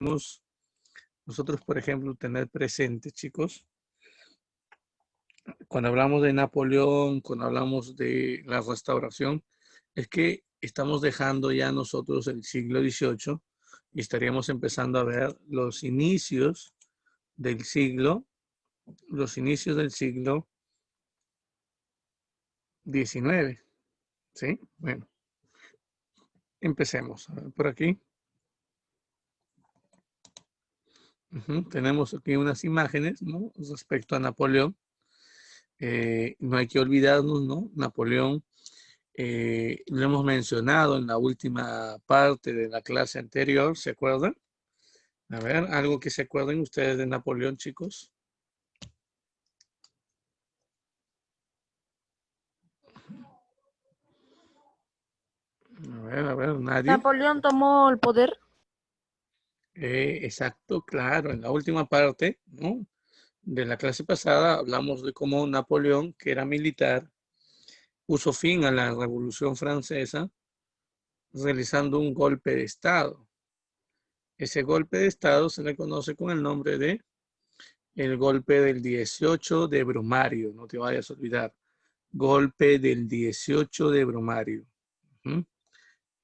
nosotros, por ejemplo, tener presente, chicos, cuando hablamos de Napoleón, cuando hablamos de la restauración, es que estamos dejando ya nosotros el siglo XVIII y estaríamos empezando a ver del siglo, los inicios del siglo XIX, ¿sí? Bueno, empecemos. A ver, por aquí. Tenemos aquí unas imágenes, ¿no? Respecto a Napoleón. No hay que olvidarnos, ¿no? Napoleón, lo hemos mencionado en la última parte de la clase anterior, ¿se acuerdan? A ver, algo que se acuerden ustedes de Napoleón, chicos. A ver, nadie. Napoleón tomó el poder. Exacto, claro, en la última parte, ¿no? De la clase pasada hablamos de cómo Napoleón, que era militar, puso fin a la Revolución Francesa realizando un golpe de Estado. Ese golpe de Estado se le conoce con el nombre de el golpe del 18 de Brumario, no te vayas a olvidar. Golpe del 18 de Brumario. ¿Mm?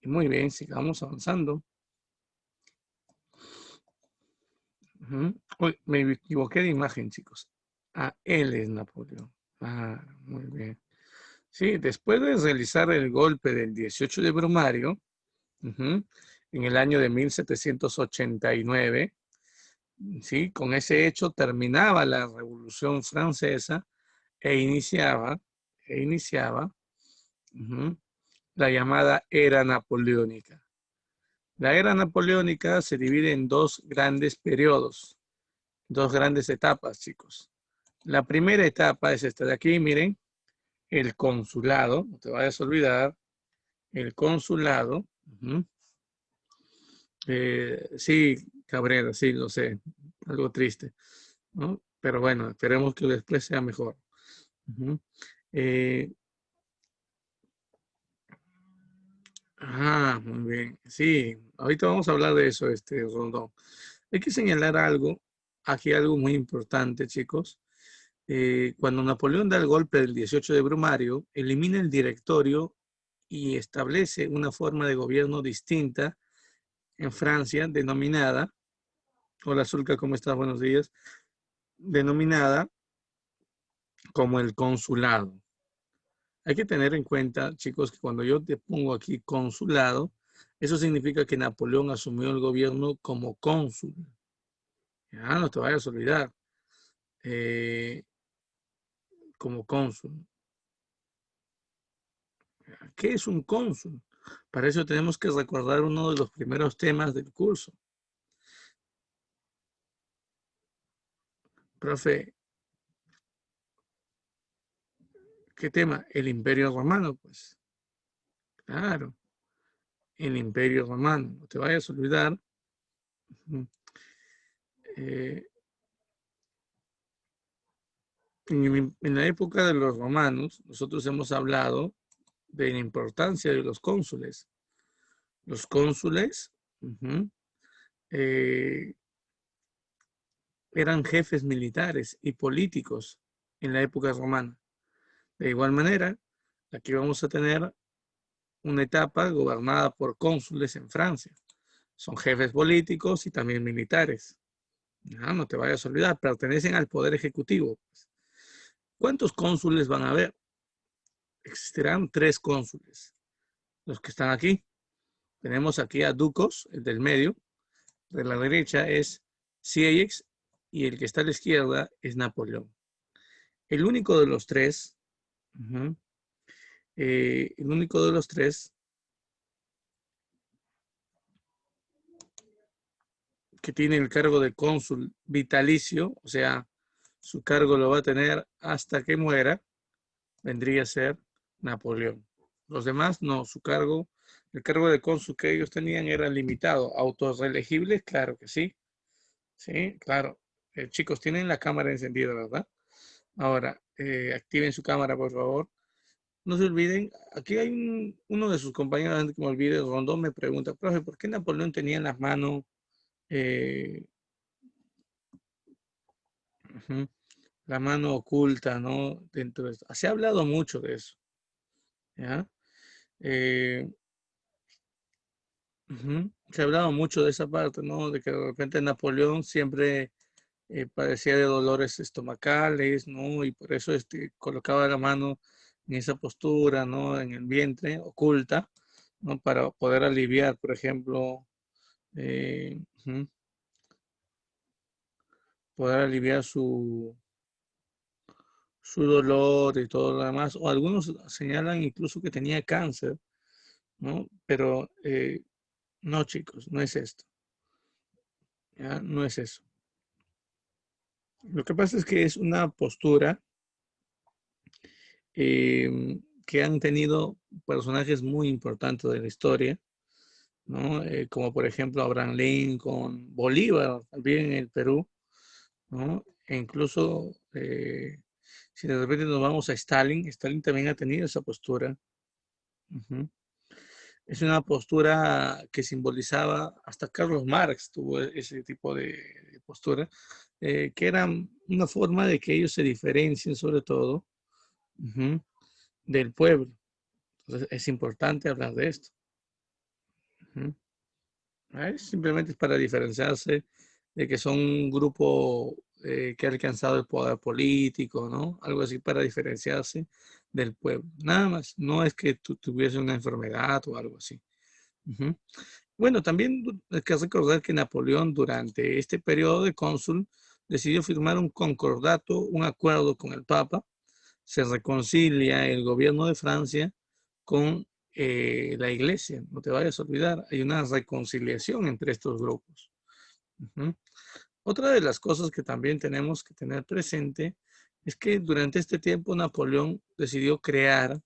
Muy bien, sigamos avanzando. Uy, me equivoqué de imagen, chicos. Él es Napoleón. Muy bien. Sí, después de realizar el golpe del 18 de Brumario, en el año de 1789, ¿sí? Con ese hecho terminaba la Revolución Francesa e iniciaba, ujú, la llamada Era Napoleónica. La Era Napoleónica se divide en dos grandes periodos, dos grandes etapas, chicos. La primera etapa es esta de aquí, miren, el consulado, no te vayas a olvidar, el consulado. Sí, Cabrera, sí, lo sé, algo triste, ¿no? Pero bueno, esperemos que después sea mejor. Ujú. Eh, Muy bien. Sí, ahorita vamos a hablar de eso, Rondón. Hay que señalar algo, aquí algo muy importante, chicos. Cuando Napoleón da el golpe del 18 de Brumario, elimina el directorio y establece una forma de gobierno distinta en Francia, denominada, hola Zulka, ¿cómo estás? Buenos días. Denominada como el consulado. Hay que tener en cuenta, chicos, que cuando yo te pongo aquí consulado, eso significa que Napoleón asumió el gobierno como cónsul. Ya, no te vayas a olvidar. Eh, Como cónsul. ¿Qué es un cónsul? Para eso tenemos que recordar uno de los primeros temas del curso. Profe, ¿qué tema? El Imperio Romano, pues. Claro, el Imperio Romano. No te vayas a olvidar. Eh, en la época de los romanos, nosotros hemos hablado de la importancia de los cónsules. Los cónsules eh, eran jefes militares y políticos en la época romana. De igual manera, aquí vamos a tener una etapa gobernada por cónsules en Francia. Son jefes políticos y también militares. No te vayas a olvidar, pertenecen al poder ejecutivo. ¿Cuántos cónsules van a haber? Existirán 3 cónsules. Los que están aquí. Tenemos aquí a Ducos, el del medio. De la derecha es Sieyès y el que está a la izquierda es Napoleón. El único de los tres, el único de los tres que tiene el cargo de cónsul vitalicio, o sea, su cargo lo va a tener hasta que muera, vendría a ser Napoleón. Los demás no, el cargo de cónsul que ellos tenían era limitado. ¿Autorreelegibles? Claro que sí. Sí, claro. Chicos, tienen la cámara encendida, ¿verdad? Ahora, activen su cámara, por favor. No se olviden, aquí hay uno de sus compañeros, antes que me olvide, Rondón me pregunta, profe, ¿por qué Napoleón tenía en las manos eh, ujú, la mano oculta, ¿no? Dentro de esto. Se ha hablado mucho de eso, ¿ya? Eh, ujú, se ha hablado mucho de esa parte, ¿no? De que de repente Napoleón siempre padecía de dolores estomacales, ¿no? Y por eso colocaba la mano en esa postura, ¿no? En el vientre, oculta, ¿no? Para poder aliviar, por ejemplo, ujú, poder aliviar su dolor y todo lo demás. O algunos señalan incluso que tenía cáncer, ¿no? Pero no, chicos, no es esto, ¿ya? No es eso. Lo que pasa es que es una postura que han tenido personajes muy importantes de la historia, ¿no? Como por ejemplo Abraham Lincoln, Bolívar, también en el Perú, ¿no? E incluso si de repente nos vamos a Stalin, Stalin también ha tenido esa postura. Ujú. Es una postura que simbolizaba, hasta Carlos Marx tuvo ese tipo de postura, que era una forma de que ellos se diferencien sobre todo, ujú, del pueblo. Entonces es importante hablar de esto. Ujú. Simplemente es para diferenciarse de que son un grupo que ha alcanzado el poder político, ¿no? Algo así para diferenciarse del pueblo. Nada más, no es que tú tuviese una enfermedad o algo así. Ujú. Bueno, también hay que recordar que Napoleón durante este periodo de cónsul decidió firmar un concordato, un acuerdo con el Papa. Se reconcilia el gobierno de Francia con la iglesia. No te vayas a olvidar, hay una reconciliación entre estos grupos. Ujú. Otra de las cosas que también tenemos que tener presente es que durante este tiempo Napoleón decidió crear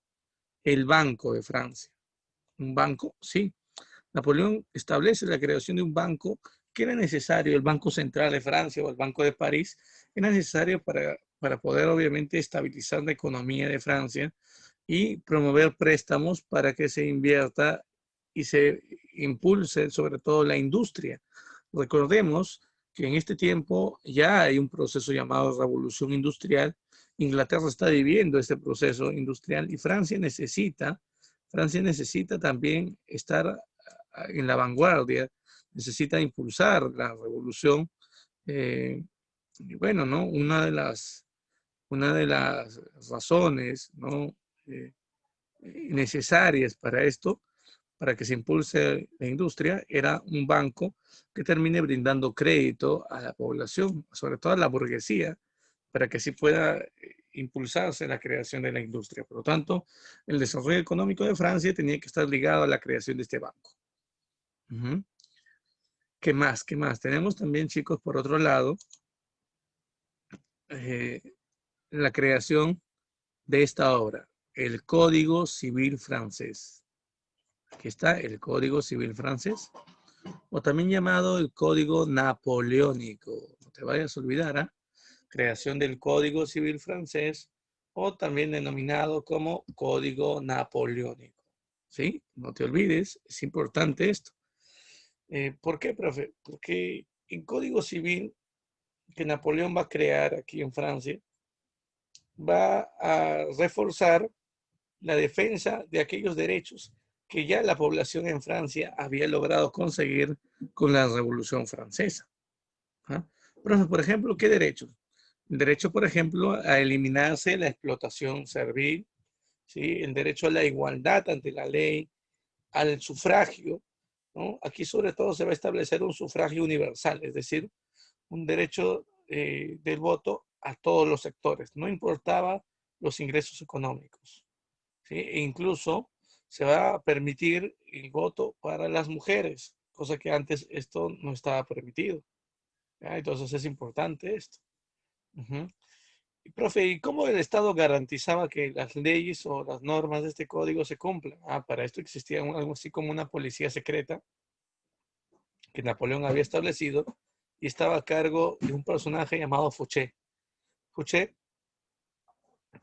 el Banco de Francia. Un banco, sí. Napoleón establece la creación de un banco que era necesario, el Banco Central de Francia o el Banco de París, era necesario para poder obviamente estabilizar la economía de Francia y promover préstamos para que se invierta y se impulse sobre todo la industria. Recordemos que en este tiempo ya hay un proceso llamado revolución industrial. Inglaterra está viviendo este proceso industrial y Francia necesita también estar en la vanguardia, necesita impulsar la revolución. Y bueno, ¿no? Una de las razones, ¿no? Eh, necesarias para esto, para que se impulse la industria, era un banco que termine brindando crédito a la población, sobre todo a la burguesía, para que así pueda impulsarse la creación de la industria. Por lo tanto, el desarrollo económico de Francia tenía que estar ligado a la creación de este banco. Uh-huh. ¿Qué más? ¿Qué más? Tenemos también, chicos, por otro lado, eh, la creación de esta obra, el Código Civil Francés. Aquí está el Código Civil Francés, o también llamado el Código Napoleónico. No te vayas a olvidar, ¿eh? Creación del Código Civil Francés, o también denominado como Código Napoleónico. ¿Sí? No te olvides, es importante esto. ¿Por qué, profe? Porque en Código Civil que Napoleón va a crear aquí en Francia va a reforzar la defensa de aquellos derechos que ya la población en Francia había logrado conseguir con la Revolución Francesa. ¿Ah? Por ejemplo, ¿qué derechos? El derecho, por ejemplo, a eliminarse la explotación servil, ¿sí? El derecho a la igualdad ante la ley, al sufragio, ¿no? Aquí sobre todo se va a establecer un sufragio universal, es decir, un derecho del voto a todos los sectores, no importaba los ingresos económicos, ¿sí? E incluso se va a permitir el voto para las mujeres, cosa que antes esto no estaba permitido. ¿Ya? Entonces es importante esto. Uh-huh. Y, profe, ¿y cómo el Estado garantizaba que las leyes o las normas de este código se cumplan? Para esto existía algo así como una policía secreta que Napoleón había establecido y estaba a cargo de un personaje llamado Fouché. Fouché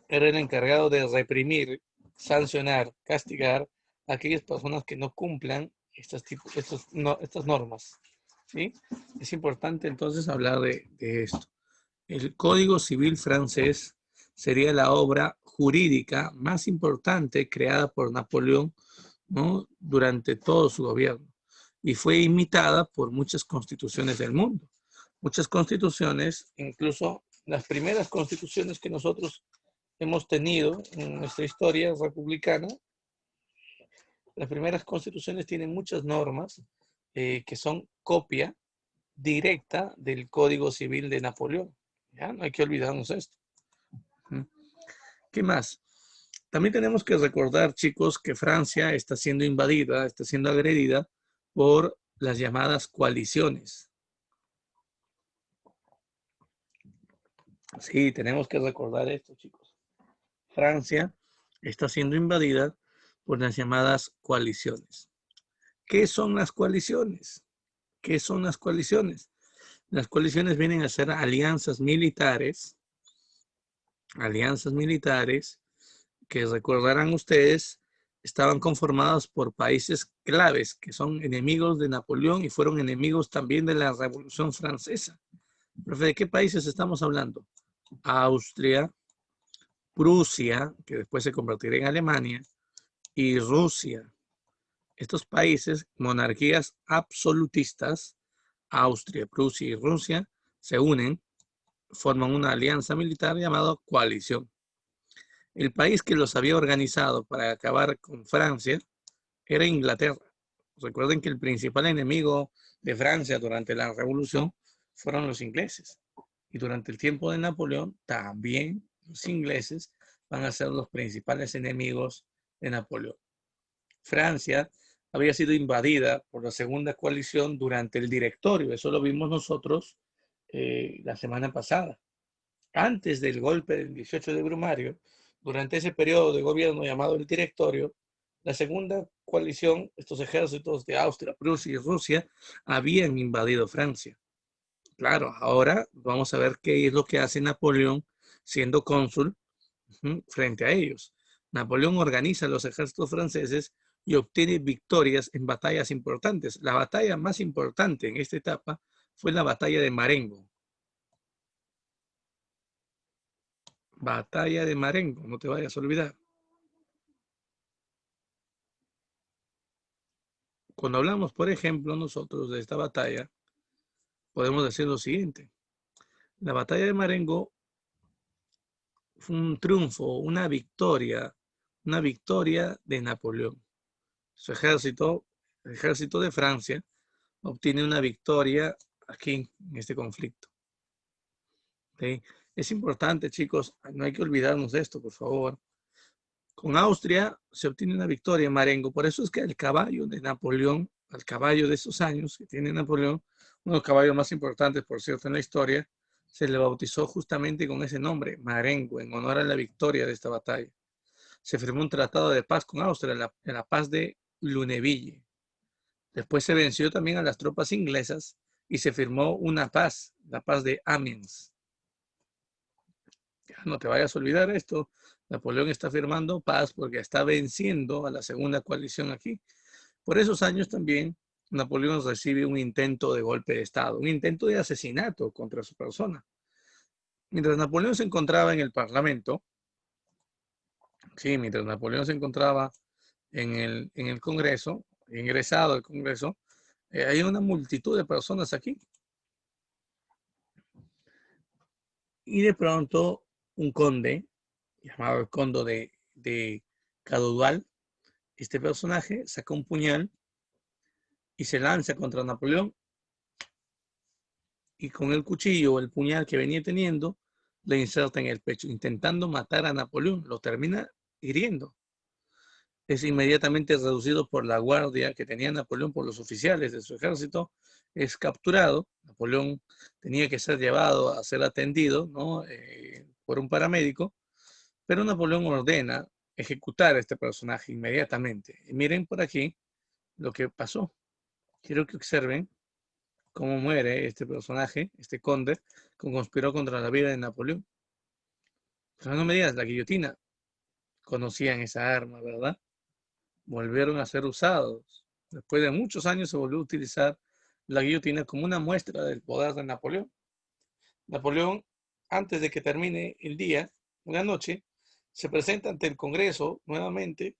era el encargado de reprimir, sancionar, castigar a aquellas personas que no cumplan estas normas. ¿sí? Es importante entonces hablar de esto. El Código Civil francés sería la obra jurídica más importante creada por Napoleón, ¿no?, durante todo su gobierno, y fue imitada por muchas constituciones del mundo. Muchas constituciones, incluso las primeras constituciones que nosotros hemos tenido en nuestra historia republicana, las primeras constituciones tienen muchas normas que son copia directa del Código Civil de Napoleón. ¿Ya? No hay que olvidarnos esto. ¿Qué más? También tenemos que recordar, chicos, que Francia está siendo invadida, está siendo agredida por las llamadas coaliciones. Sí, tenemos que recordar esto, chicos. Francia está siendo invadida por las llamadas coaliciones. ¿Qué son las coaliciones? ¿Qué son las coaliciones? Las coaliciones vienen a ser alianzas militares que recordarán ustedes, estaban conformadas por países claves que son enemigos de Napoleón y fueron enemigos también de la Revolución Francesa. ¿De qué países estamos hablando? Austria, Prusia, que después se convertirá en Alemania, y Rusia. Estos países, monarquías absolutistas, Austria, Prusia y Rusia, se unen, forman una alianza militar llamada coalición. El país que los había organizado para acabar con Francia era Inglaterra. Recuerden que el principal enemigo de Francia durante la Revolución fueron los ingleses. Y durante el tiempo de Napoleón, también los ingleses van a ser los principales enemigos de Napoleón. Francia había sido invadida por la segunda coalición durante el directorio. Eso lo vimos nosotros la semana pasada. Antes del golpe del 18 de Brumario, durante ese periodo de gobierno llamado el directorio, la segunda coalición, estos ejércitos de Austria, Prusia y Rusia, habían invadido Francia. Claro, ahora vamos a ver qué es lo que hace Napoleón siendo cónsul frente a ellos. Napoleón organiza los ejércitos franceses y obtiene victorias en batallas importantes. La batalla más importante en esta etapa fue la batalla de Marengo. Batalla de Marengo, no te vayas a olvidar. Cuando hablamos, por ejemplo, nosotros de esta batalla, podemos decir lo siguiente. La batalla de Marengo fue un triunfo, una victoria de Napoleón. Su ejército, el ejército de Francia, obtiene una victoria aquí en este conflicto. ¿Sí? Es importante, chicos, no hay que olvidarnos de esto, por favor. Con Austria se obtiene una victoria en Marengo. Por eso es que el caballo de Napoleón, el caballo de esos años que tiene Napoleón, uno de los caballos más importantes, por cierto, en la historia, se le bautizó justamente con ese nombre, Marengo, en honor a la victoria de esta batalla. Se firmó un tratado de paz con Austria, la paz de Luneville. Después se venció también a las tropas inglesas y se firmó una paz, la paz de Amiens. No te vayas a olvidar esto. Napoleón está firmando paz porque está venciendo a la segunda coalición aquí. Por esos años también Napoleón recibe un intento de golpe de Estado, un intento de asesinato contra su persona. Mientras Napoleón se encontraba en el Parlamento, sí, mientras Napoleón se encontraba en el Congreso, ingresado al Congreso, hay una multitud de personas aquí. Y de pronto un conde, llamado el conde de Cadoudal, este personaje saca un puñal y se lanza contra Napoleón y con el cuchillo o el puñal que venía teniendo le inserta en el pecho, intentando matar a Napoleón. Lo termina hiriendo. Es inmediatamente reducido por la guardia que tenía Napoleón, por los oficiales de su ejército. Es capturado. Napoleón tenía que ser llevado a ser atendido, ¿no? Por un paramédico, pero Napoleón ordena ejecutar a este personaje inmediatamente. Y miren por aquí lo que pasó. Quiero que observen cómo muere este personaje, este conde, que conspiró contra la vida de Napoleón. Pero no me digas, la guillotina. Conocían esa arma, ¿verdad? Volvieron a ser usados. Después de muchos años se volvió a utilizar la guillotina como una muestra del poder de Napoleón. Napoleón, antes de que termine el día, una noche, se presenta ante el Congreso nuevamente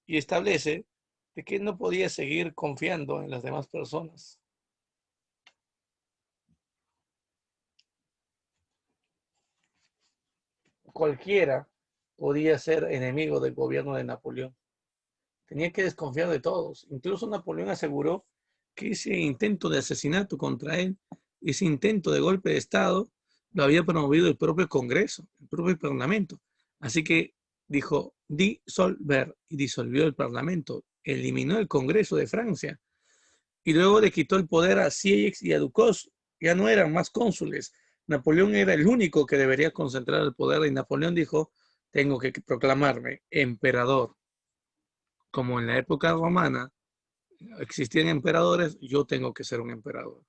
y establece de que no podía seguir confiando en las demás personas. Cualquiera podía ser enemigo del gobierno de Napoleón. Tenía que desconfiar de todos. Incluso Napoleón aseguró que ese intento de asesinato contra él, ese intento de golpe de Estado, lo había promovido el propio Congreso, el propio Parlamento. Así que dijo disolver y disolvió el Parlamento, eliminó el Congreso de Francia y luego le quitó el poder a Sieyès y a Ducos. Ya no eran más cónsules. Napoleón era el único que debería concentrar el poder y Napoleón dijo, tengo que proclamarme emperador. Como en la época romana existían emperadores, yo tengo que ser un emperador.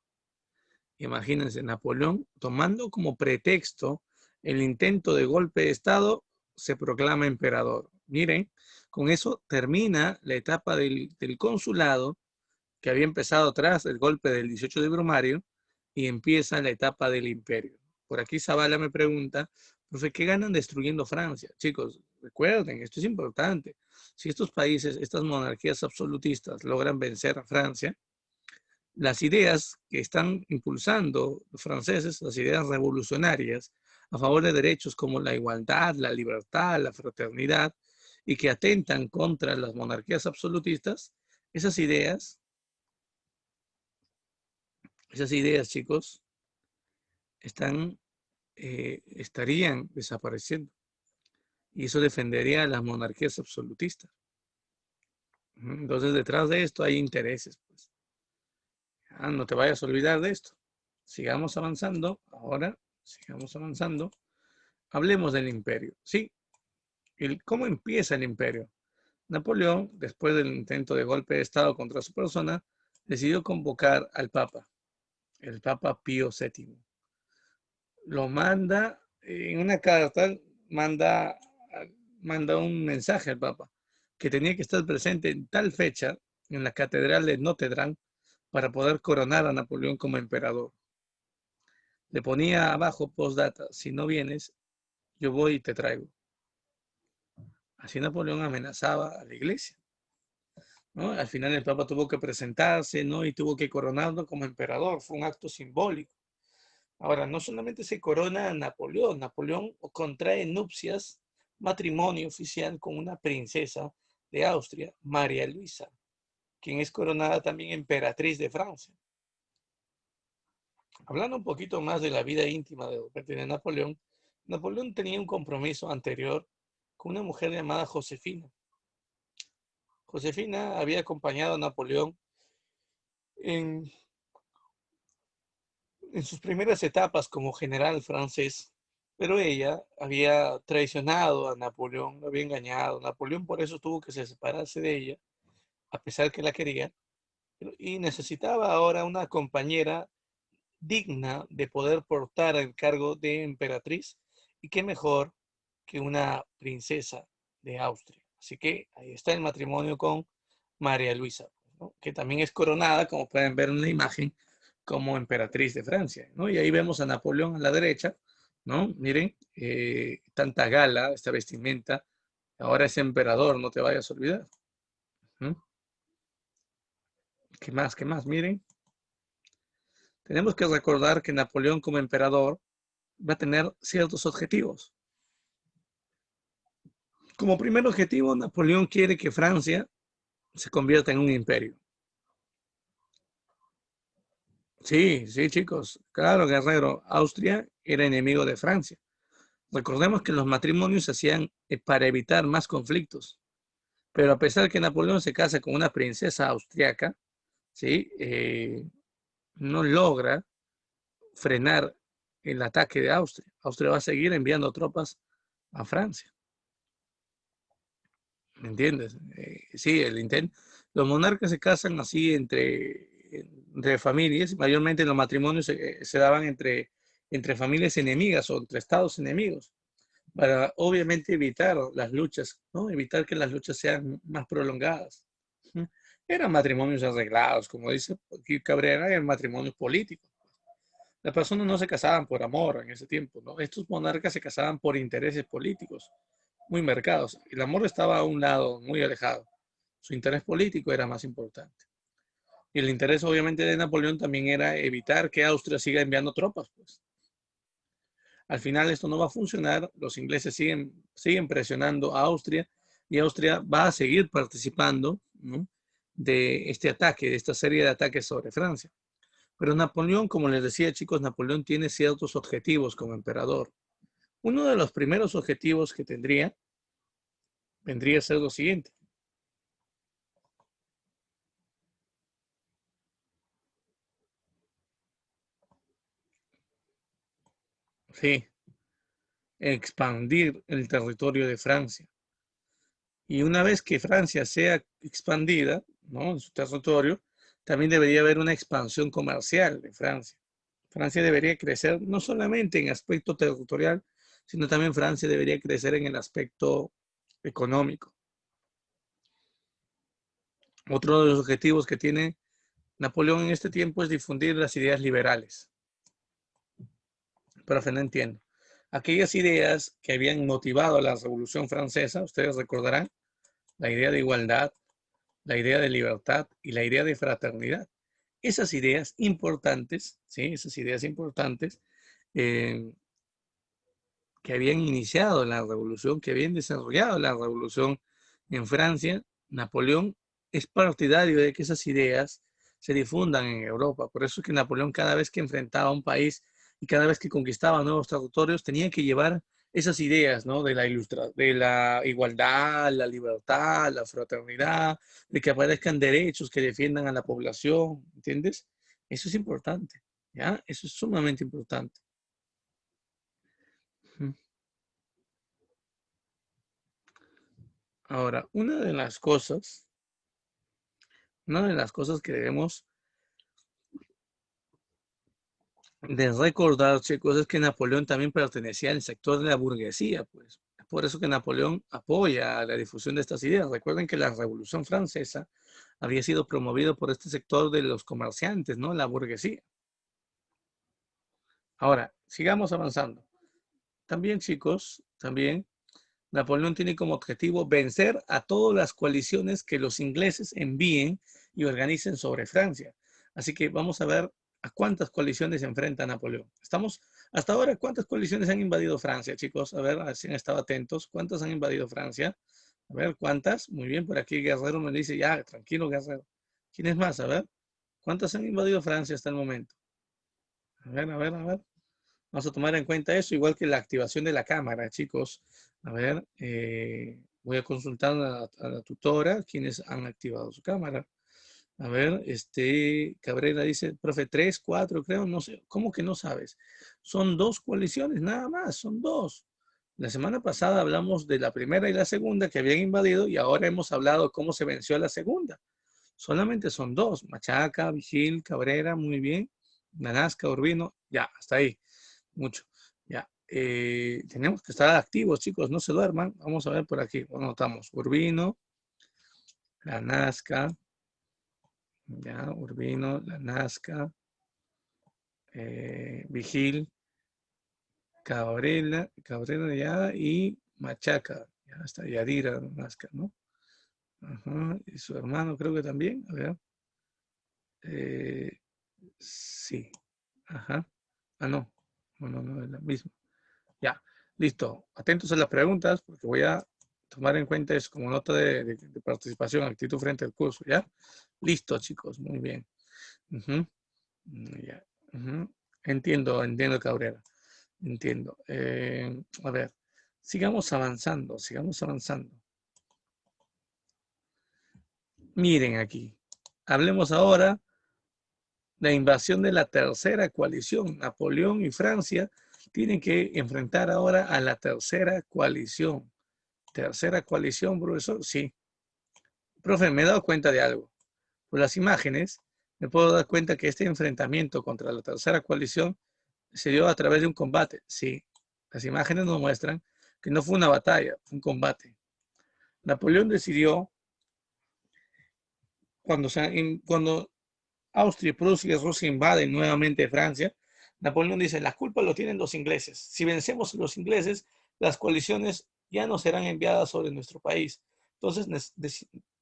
Imagínense, Napoleón tomando como pretexto el intento de golpe de Estado, se proclama emperador. Miren, con eso termina la etapa del consulado que había empezado tras el golpe del 18 de Brumario y empieza la etapa del imperio. Por aquí Zavala me pregunta, profe, ¿qué ganan destruyendo Francia? Chicos, recuerden, esto es importante. Si estos países, estas monarquías absolutistas logran vencer a Francia, las ideas que están impulsando los franceses, las ideas revolucionarias a favor de derechos como la igualdad, la libertad, la fraternidad, y que atentan contra las monarquías absolutistas, esas ideas, chicos, estarían desapareciendo. Y eso defendería a las monarquías absolutistas. Entonces, detrás de esto hay intereses. Pues. No te vayas a olvidar de esto. Sigamos avanzando. Ahora, sigamos avanzando. Hablemos del imperio. Sí, ¿cómo empieza el imperio? Napoleón, después del intento de golpe de Estado contra su persona, decidió convocar al Papa, el Papa Pío VII. Lo manda en una carta, manda un mensaje al Papa que tenía que estar presente en tal fecha en la Catedral de Notre Dame para poder coronar a Napoleón como emperador. Le ponía abajo postdata, si no vienes, yo voy y te traigo. Así Napoleón amenazaba a la iglesia. ¿No? Al final el Papa tuvo que presentarse, ¿no? Y tuvo que coronarlo como emperador. Fue un acto simbólico. Ahora, no solamente se corona a Napoleón, Napoleón contrae nupcias, matrimonio oficial con una princesa de Austria, María Luisa, quien es coronada también emperatriz de Francia. Hablando un poquito más de la vida íntima de Napoleón, Napoleón tenía un compromiso anterior con una mujer llamada Josefina. Josefina había acompañado a Napoleón en sus primeras etapas como general francés, pero ella había traicionado a Napoleón, lo había engañado. Napoleón por eso tuvo que separarse de ella, a pesar que la quería, y necesitaba ahora una compañera digna de poder portar el cargo de emperatriz, y qué mejor que una princesa de Austria. Así que ahí está el matrimonio con María Luisa, ¿no? Que también es coronada, como pueden ver en la imagen, como emperatriz de Francia, ¿no? Y ahí vemos a Napoleón a la derecha, ¿no? Miren, tanta gala, esta vestimenta, ahora es emperador, no te vayas a olvidar. ¿No? ¿Qué más? ¿Qué más? Miren, tenemos que recordar que Napoleón como emperador va a tener ciertos objetivos. Como primer objetivo, Napoleón quiere que Francia se convierta en un imperio. Sí, sí, chicos. Claro, guerrero. Austria era enemigo de Francia. Recordemos que los matrimonios se hacían para evitar más conflictos. Pero a pesar de que Napoleón se casa con una princesa austriaca, ¿sí? No logra frenar el ataque de Austria. Austria va a seguir enviando tropas a Francia. ¿Me entiendes? Sí, los monarcas se casan así entre familias, mayormente los matrimonios se daban entre familias enemigas o entre estados enemigos, para obviamente evitar las luchas, ¿no? Evitar que las luchas sean más prolongadas. Eran matrimonios arreglados, como dice aquí Cabrera, eran matrimonios políticos. Las personas no se casaban por amor en ese tiempo, ¿no? Estos monarcas se casaban por intereses políticos, muy marcados. El amor estaba a un lado, muy alejado. Su interés político era más importante. Y el interés, obviamente, de Napoleón también era evitar que Austria siga enviando tropas, pues. Al final esto no va a funcionar, los ingleses siguen presionando a Austria y Austria va a seguir participando, ¿no?, de este ataque, de esta serie de ataques sobre Francia. Pero Napoleón, como les decía, chicos, Napoleón tiene ciertos objetivos como emperador. Uno de los primeros objetivos que vendría a ser lo siguiente. Sí, expandir el territorio de Francia. Y una vez que Francia sea expandida, ¿no?, en su territorio, también debería haber una expansión comercial de Francia. Francia debería crecer no solamente en aspecto territorial, sino también Francia debería crecer en el aspecto económico. Otro de los objetivos que tiene Napoleón en este tiempo es difundir las ideas liberales. Pero no entiendo. Aquellas ideas que habían motivado a la Revolución Francesa, ustedes recordarán, la idea de igualdad, la idea de libertad y la idea de fraternidad. Esas ideas importantes, ¿sí?, esas ideas importantes eh, que habían iniciado la revolución, que habían desarrollado la revolución en Francia, Napoleón es partidario de que esas ideas se difundan en Europa. Por eso es que Napoleón, cada vez que enfrentaba a un país y cada vez que conquistaba nuevos territorios, tenía que llevar esas ideas, ¿no?, de de la igualdad, la libertad, la fraternidad, de que aparezcan derechos que defiendan a la población, ¿entiendes? Eso es importante, ¿ya? Eso es sumamente importante. Ahora, una de las cosas que debemos de recordar, chicos, es que Napoleón también pertenecía al sector de la burguesía, pues. Es por eso que Napoleón apoya la difusión de estas ideas. Recuerden que la Revolución Francesa había sido promovida por este sector de los comerciantes, ¿no?, la burguesía. Ahora, sigamos avanzando. También, chicos, también Napoleón tiene como objetivo vencer a todas las coaliciones que los ingleses envíen y organicen sobre Francia. Así que vamos a ver a cuántas coaliciones se enfrenta Napoleón. Hasta ahora, ¿cuántas coaliciones han invadido Francia, chicos? A ver si han estado atentos. ¿Cuántas han invadido Francia? A ver, ¿cuántas? Muy bien, por aquí Guerrero me dice, ya, tranquilo, Guerrero. ¿Quién es más? A ver, ¿cuántas han invadido Francia hasta el momento? A ver, a ver, a ver. Vamos a tomar en cuenta eso, igual que la activación de la cámara, chicos. A ver, voy a consultar a la tutora quienes han activado su cámara. A ver, Cabrera dice, profe, 3, 4, creo, no sé. ¿Cómo que no sabes? Son 2 coaliciones, nada más, son 2. La semana pasada hablamos de la primera y la segunda que habían invadido y ahora hemos hablado cómo se venció a la segunda. Solamente son 2, Machaca, Vigil, Cabrera, muy bien. Nanasca, Urbino, ya, hasta ahí. Mucho. Ya. Tenemos que estar activos, chicos, no se duerman. Vamos a ver por aquí. Anotamos Urbino, la Nazca, ya, Urbino, la Nazca, Vigil, Cabrera ya y Machaca. Ya está, Yadira, la Nazca, ¿no? Ajá. Y su hermano creo que también. A ver. Sí. Ajá. Ah, no. No, no, no, es la misma. Ya, listo. Atentos a las preguntas porque voy a tomar en cuenta eso como nota de participación, actitud frente al curso, ¿ya? Listo, chicos, muy bien. Ujú, ya, ujú. Entiendo, Cabrera. Entiendo. A ver, sigamos avanzando, sigamos avanzando. Miren aquí. Hablemos ahora de la invasión de la tercera coalición. Napoleón y Francia tienen que enfrentar ahora a la tercera coalición. Tercera coalición, profesor. Sí. Profe, me he dado cuenta de algo. Por las imágenes, me puedo dar cuenta que este enfrentamiento contra la tercera coalición se dio a través de un combate. Sí. Las imágenes nos muestran que no fue una batalla, fue un combate. Napoleón decidió cuando Austria, Prusia y Rusia invaden nuevamente Francia, Napoleón dice, la culpa lo tienen los ingleses. Si vencemos a los ingleses, las coaliciones ya no serán enviadas sobre nuestro país. Entonces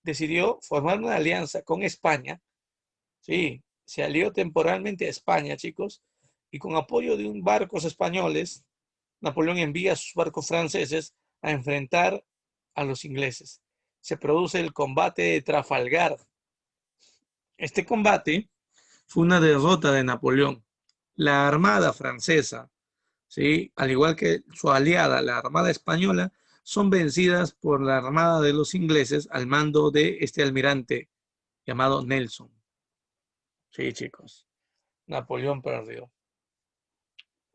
decidió formar una alianza con España. Sí, se alió temporalmente a España, chicos, y con apoyo de un barcos españoles, Napoleón envía a sus barcos franceses a enfrentar a los ingleses. Se produce el combate de Trafalgar. Este combate fue una derrota de Napoleón. La Armada francesa, ¿sí?, al igual que su aliada, la Armada española, son vencidas por la Armada de los ingleses al mando de este almirante llamado Nelson. Sí, chicos, Napoleón perdió.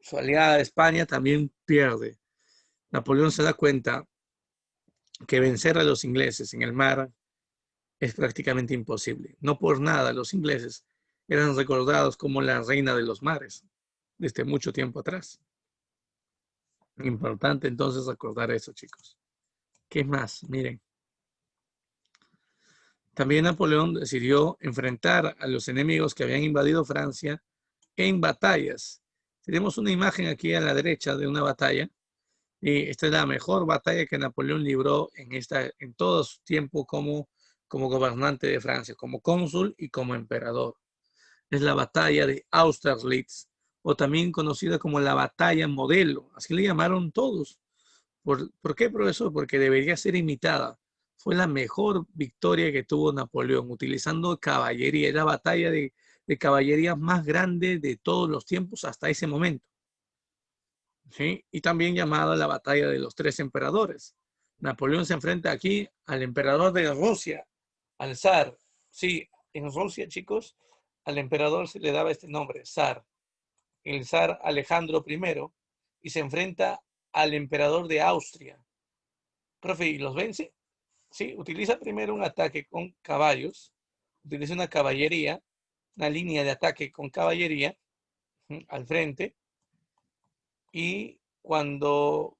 Su aliada España también pierde. Napoleón se da cuenta que vencer a los ingleses en el mar es prácticamente imposible. No por nada los ingleses eran recordados como la reina de los mares desde mucho tiempo atrás. Importante entonces recordar eso, chicos. ¿Qué más? Miren, también Napoleón decidió enfrentar a los enemigos que habían invadido Francia en batallas. Tenemos una imagen aquí a la derecha de una batalla. Y esta es la mejor batalla que Napoleón libró en todo su tiempo como gobernante de Francia, como cónsul y como emperador. Es la batalla de Austerlitz, o también conocida como la batalla modelo. Así le llamaron todos. ¿Por qué, profesor? Porque debería ser imitada. Fue la mejor victoria que tuvo Napoleón, utilizando caballería. Es la batalla de caballería más grande de todos los tiempos hasta ese momento. ¿Sí? Y también llamada la batalla de los tres emperadores. Napoleón se enfrenta aquí al emperador de Rusia, al zar. Sí, en Rusia, chicos, al emperador se le daba este nombre, zar. El zar Alejandro I, y se enfrenta al emperador de Austria. Profe, ¿y los vence? Sí, utiliza primero un ataque con caballos, utiliza una caballería, una línea de ataque con caballería al frente, y cuando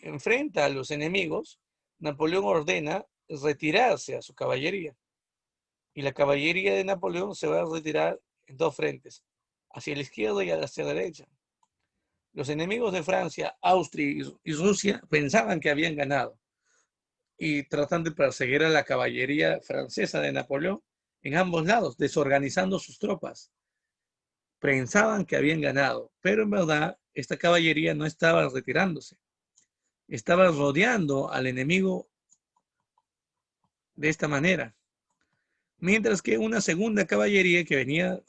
enfrenta a los enemigos, Napoleón ordena retirarse a su caballería. Y la caballería de Napoleón se va a retirar en dos frentes, hacia la izquierda y hacia la derecha. Los enemigos de Francia, Austria y Rusia pensaban que habían ganado y tratan de perseguir a la caballería francesa de Napoleón en ambos lados, desorganizando sus tropas. Pensaban que habían ganado, pero en verdad esta caballería no estaba retirándose. Estaba rodeando al enemigo de esta manera. Mientras que una segunda caballería que venía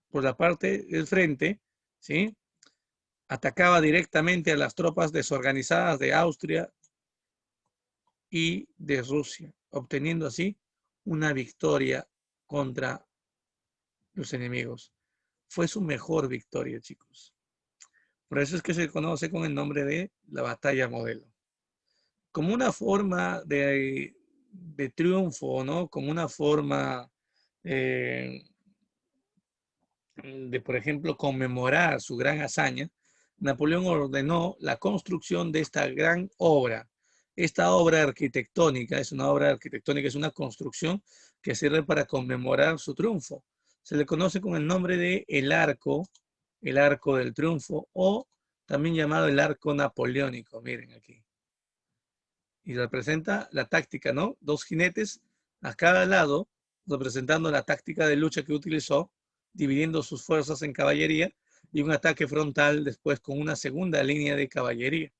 por la parte del frente, ¿sí?, atacaba directamente a las tropas desorganizadas de Austria y de Rusia, obteniendo así una victoria contra los enemigos. Fue su mejor victoria, chicos. Por eso es que se conoce con el nombre de la batalla modelo. Como una forma de triunfo, ¿no? Como una forma por ejemplo, conmemorar su gran hazaña, Napoleón ordenó la construcción de esta gran obra. Esta obra arquitectónica es una construcción que sirve para conmemorar su triunfo. Se le conoce con el nombre de el Arco del Triunfo, o también llamado el Arco Napoleónico. Miren aquí. Y representa la táctica, ¿no? Dos jinetes a cada lado, representando la táctica de lucha que utilizó, dividiendo sus fuerzas en caballería, y un ataque frontal después con una segunda línea de caballería.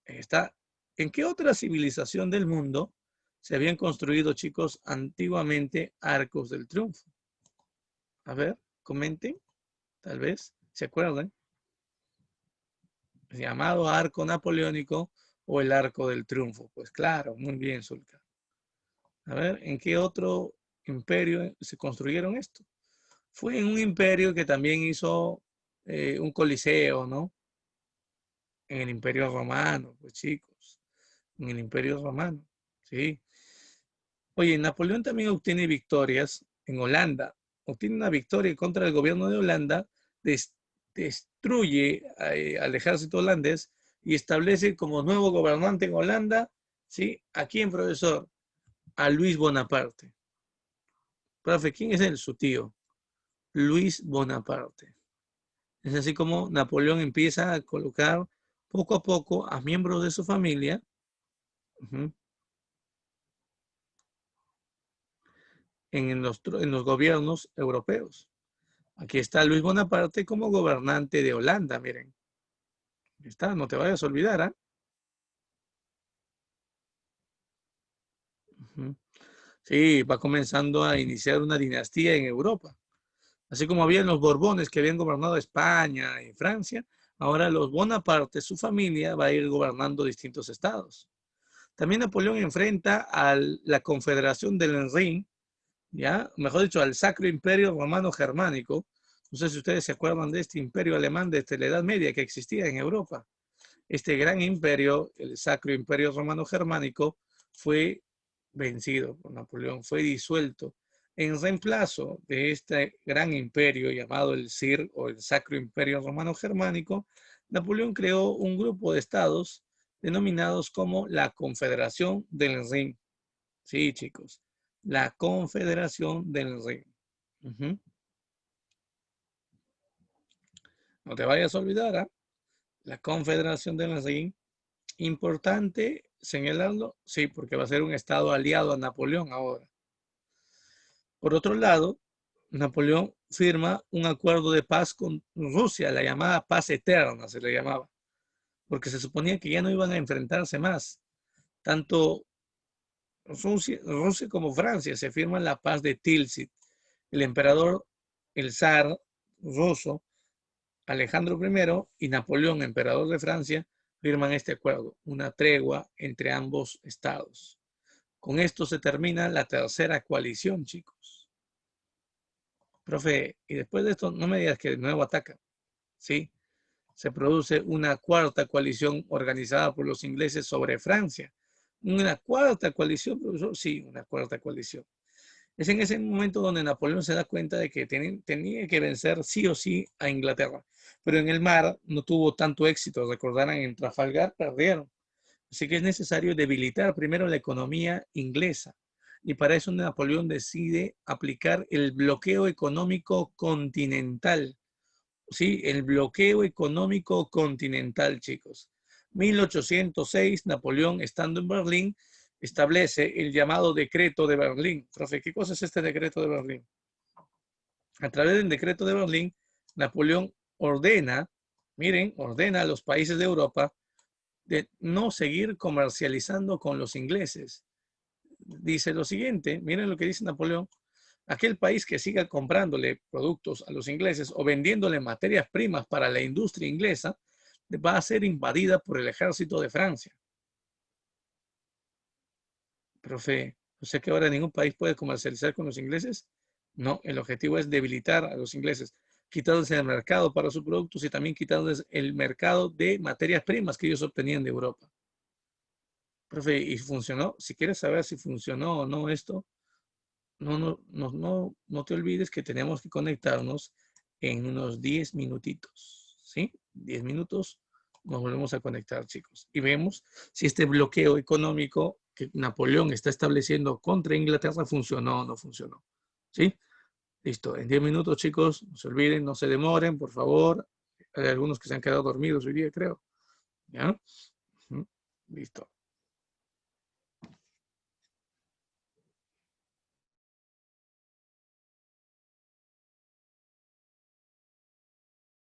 Está. ¿En qué otra civilización del mundo se habían construido, chicos, antiguamente arcos del triunfo? A ver, comenten, tal vez se acuerdan. Llamado arco napoleónico o el arco del triunfo. Pues claro, muy bien, Zulka. A ver, ¿en qué otro imperio se construyeron esto? Fue en un imperio que también hizo un coliseo, ¿no? En el Imperio Romano, pues chicos, en el Imperio Romano, sí. Oye, Napoleón también obtiene victorias en Holanda. Obtiene una victoria contra el gobierno de Holanda, destruye al ejército holandés y establece como nuevo gobernante en Holanda, ¿sí? ¿A quién, profesor? a Luis Bonaparte. Profe, ¿quién es él? Su tío, Luis Bonaparte. Es así como Napoleón empieza a colocar poco a poco a miembros de su familia en los gobiernos europeos. Aquí está Luis Bonaparte como gobernante de Holanda, miren. Aquí está, no te vayas a olvidar, ¿ah? Sí, va comenzando a iniciar una dinastía en Europa. Así como habían los Borbones que habían gobernado España y Francia, ahora los Bonaparte, su familia, va a ir gobernando distintos estados. También Napoleón enfrenta a la Confederación del Rin, ya, mejor dicho, al Sacro Imperio Romano Germánico. No sé si ustedes se acuerdan de este imperio alemán desde la Edad Media que existía en Europa. Este gran imperio, el Sacro Imperio Romano Germánico, fue vencido por Napoleón, fue disuelto. En reemplazo de este gran imperio llamado el CIR o el Sacro Imperio Romano Germánico, Napoleón creó un grupo de estados denominados como la Confederación del Rin. Sí, chicos, la Confederación del Rin. No te vayas a olvidar, ¿eh? La Confederación del Rin. Importante señalarlo, sí, porque va a ser un estado aliado a Napoleón ahora. Por otro lado, Napoleón firma un acuerdo de paz con Rusia, la llamada paz eterna se le llamaba, porque se suponía que ya no iban a enfrentarse más. Tanto Rusia como Francia se firman la paz de Tilsit. El emperador, el zar ruso, Alejandro I y Napoleón, emperador de Francia, firman este acuerdo, una tregua entre ambos estados. Con esto se termina la tercera coalición, chicos. Profe, y después de esto, no me digas que de nuevo ataca, ¿sí? Se produce una cuarta coalición organizada por los ingleses sobre Francia. Una cuarta coalición, profesor, sí, una cuarta coalición. Es en ese momento donde Napoleón se da cuenta de que tenía que vencer sí o sí a Inglaterra. Pero en el mar no tuvo tanto éxito. Recordarán, en Trafalgar perdieron. Así que es necesario debilitar primero la economía inglesa. Y para eso Napoleón decide aplicar el bloqueo económico continental. Sí, el bloqueo económico continental, chicos. 1806, Napoleón, estando en Berlín, establece el llamado Decreto de Berlín. Profe, ¿qué cosa es este Decreto de Berlín? A través del Decreto de Berlín, Napoleón ordena, miren, ordena a los países de Europa de no seguir comercializando con los ingleses. Dice lo siguiente, miren lo que dice Napoleón: aquel país que siga comprándole productos a los ingleses o vendiéndole materias primas para la industria inglesa va a ser invadida por el ejército de Francia. Profe, ¿o sea que ahora ningún país puede comercializar con los ingleses? No, el objetivo es debilitar a los ingleses, quitarles el mercado para sus productos y también quitarles el mercado de materias primas que ellos obtenían de Europa. Profe, ¿y funcionó? Si quieres saber si funcionó o no esto, no te olvides que tenemos que conectarnos en unos 10 minutitos, ¿sí? 10 minutos nos volvemos a conectar, chicos. Y vemos si este bloqueo económico que Napoleón está estableciendo contra Inglaterra funcionó o no funcionó, ¿sí? Listo, en 10 minutos, chicos, no se olviden, no se demoren, por favor. Hay algunos que se han quedado dormidos hoy día, creo. ¿Ya? Listo.